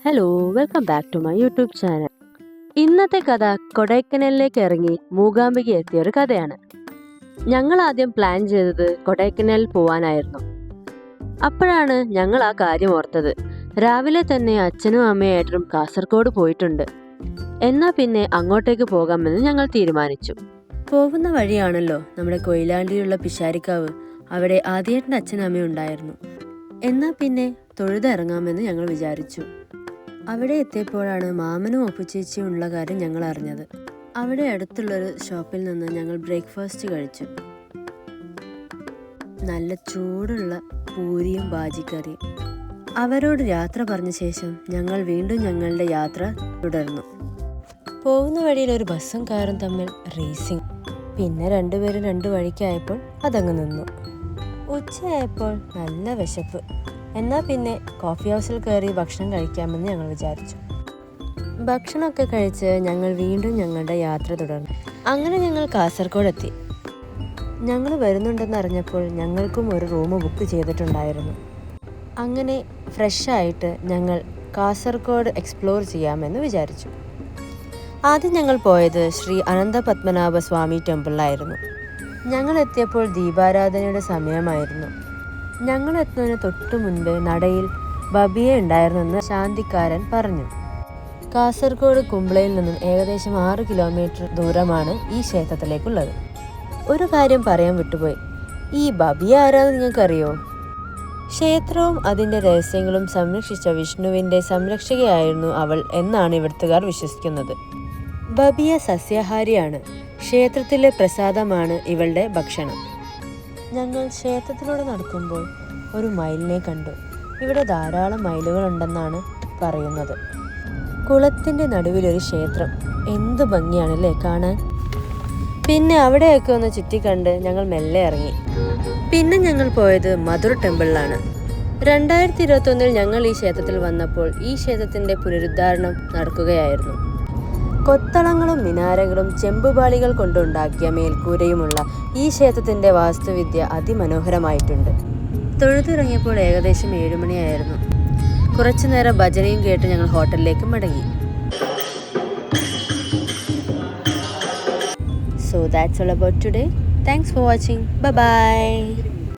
Hello, welcome back to my YouTube channel. ഇന്നത്തെ കഥ കൊടൈക്കനാലിലേക്ക് ഇറങ്ങി മൂകാംബിക എത്തിയ ഒരു കഥയാണ്. ഞങ്ങൾ ആദ്യം പ്ലാൻ ചെയ്തത് കൊടൈക്കനാലിൽ പോവാനായിരുന്നു. അപ്പോഴാണ് ഞങ്ങൾ ആ കാര്യം ഓർത്തത്. രാവിലെ തന്നെ അച്ഛനും അമ്മയായിട്ടും കാസർഗോഡ് പോയിട്ടുണ്ട്. എന്നാ പിന്നെ അങ്ങോട്ടേക്ക് പോകാമെന്ന് ഞങ്ങൾ തീരുമാനിച്ചു. പോകുന്ന വഴിയാണല്ലോ നമ്മുടെ കൊയിലാണ്ടിയിലുള്ള പിഷാരിക്കാവ്. അവിടെ ആദ്യേട്ടൻ്റെ അച്ഛനും അമ്മയും ഉണ്ടായിരുന്നു. എന്നാ പിന്നെ തൊഴുതിറങ്ങാമെന്ന് ഞങ്ങൾ വിചാരിച്ചു. അവിടെ എത്തിയപ്പോഴാണ് മാമനും ഒപ്പുചേച്ചിയും ഉള്ള കാര്യം ഞങ്ങൾ അറിഞ്ഞത്. അവിടെ അടുത്തുള്ളൊരു ഷോപ്പിൽ നിന്ന് ഞങ്ങൾ ബ്രേക്ക്ഫാസ്റ്റ് കഴിച്ചു. നല്ല ചൂടുള്ള പൂരിയും ബാജിക്കറിയും. അവരോട് യാത്ര പറഞ്ഞ ശേഷം ഞങ്ങൾ വീണ്ടും ഞങ്ങളുടെ യാത്ര തുടർന്നു. പോകുന്ന വഴിയിൽ ഒരു ബസ്സും കാറും തമ്മിൽ റേസിംഗ്. പിന്നെ രണ്ടുപേരും രണ്ടു വഴിക്കായപ്പോൾ അതങ്ങ് നിന്നു. ഉച്ചയായപ്പോൾ നല്ല വിശപ്പ്. എന്നാൽ പിന്നെ കോഫി ഹൗസിൽ കയറി ഭക്ഷണം കഴിക്കാമെന്ന് ഞങ്ങൾ വിചാരിച്ചു. ഭക്ഷണമൊക്കെ കഴിച്ച് ഞങ്ങൾ വീണ്ടും ഞങ്ങളുടെ യാത്ര തുടർന്നു. അങ്ങനെ ഞങ്ങൾ കാസർഗോഡ് എത്തി. ഞങ്ങൾ വരുന്നുണ്ടെന്ന് അറിഞ്ഞപ്പോൾ ഞങ്ങൾക്കും ഒരു റൂം ബുക്ക് ചെയ്തിട്ടുണ്ടായിരുന്നു. അങ്ങനെ ഫ്രഷായിട്ട് ഞങ്ങൾ കാസർഗോഡ് എക്സ്പ്ലോർ ചെയ്യാമെന്ന് വിചാരിച്ചു. ആദ്യം ഞങ്ങൾ പോയത് ശ്രീ അനന്തപത്മനാഭ സ്വാമി ടെമ്പിളിലായിരുന്നു. ഞങ്ങൾ എത്തിയപ്പോൾ ദീപാരാധനയുടെ സമയമായിരുന്നു. ഞങ്ങൾ എത്തുന്നതിന് തൊട്ടു മുൻപ് നടയിൽ ബബിയ ഉണ്ടായിരുന്നെന്ന് ശാന്തിക്കാരൻ പറഞ്ഞു. കാസർഗോഡ് കുംബ്ലയിൽ നിന്നും ഏകദേശം 6 കിലോമീറ്റർ ദൂരമാണ് ഈ ക്ഷേത്രത്തിലേക്കുള്ളത്. ഒരു കാര്യം പറയാൻ വിട്ടുപോയി. ഈ ബബിയ ആരാന്ന് നിങ്ങൾക്കറിയോ? ക്ഷേത്രവും അതിൻ്റെ രഹസ്യങ്ങളും സംരക്ഷിച്ച വിഷ്ണുവിൻ്റെ സംരക്ഷകയായിരുന്നു അവൾ എന്നാണ് ഇവിടുത്തുകാർ വിശ്വസിക്കുന്നത്. ബബിയ സസ്യാഹാരിയാണ്. ക്ഷേത്രത്തിലെ പ്രസാദമാണ് ഇവളുടെ ഭക്ഷണം. ഞങ്ങൾ ക്ഷേത്രത്തിലൂടെ നടക്കുമ്പോൾ ഒരു മയിലിനെ കണ്ടു. ഇവിടെ ധാരാളം മയിലുകളുണ്ടെന്നാണ് പറയുന്നത്. കുളത്തിൻ്റെ നടുവിലൊരു ക്ഷേത്രം. എന്ത് ഭംഗിയാണല്ലേ കാണാൻ. പിന്നെ അവിടെയൊക്കെ ഒന്ന് ചുറ്റിക്കണ്ട് ഞങ്ങൾ മെല്ലെ ഇറങ്ങി. പിന്നെ ഞങ്ങൾ പോയത് മധുർ ടെമ്പിളിലാണ്. 2021 ഞങ്ങൾ ഈ ക്ഷേത്രത്തിൽ വന്നപ്പോൾ ഈ ക്ഷേത്രത്തിൻ്റെ പുനരുദ്ധാരണം നടക്കുകയായിരുന്നു. കൊത്തളങ്ങളും മിനാരങ്ങളും ചെമ്പുപാളികൾ കൊണ്ടുണ്ടാക്കിയ മേൽക്കൂരയുമുള്ള ഈ ക്ഷേത്രത്തിൻ്റെ വാസ്തുവിദ്യ അതിമനോഹരമായിട്ടുണ്ട്. തൊഴുതിറങ്ങിയപ്പോൾ ഏകദേശം 7 മണിയായിരുന്നു. കുറച്ചു നേരം ഭജനയും കേട്ട് ഞങ്ങൾ ഹോട്ടലിലേക്ക് മടങ്ങി. So that's all about today. Thanks for watching. Bye bye.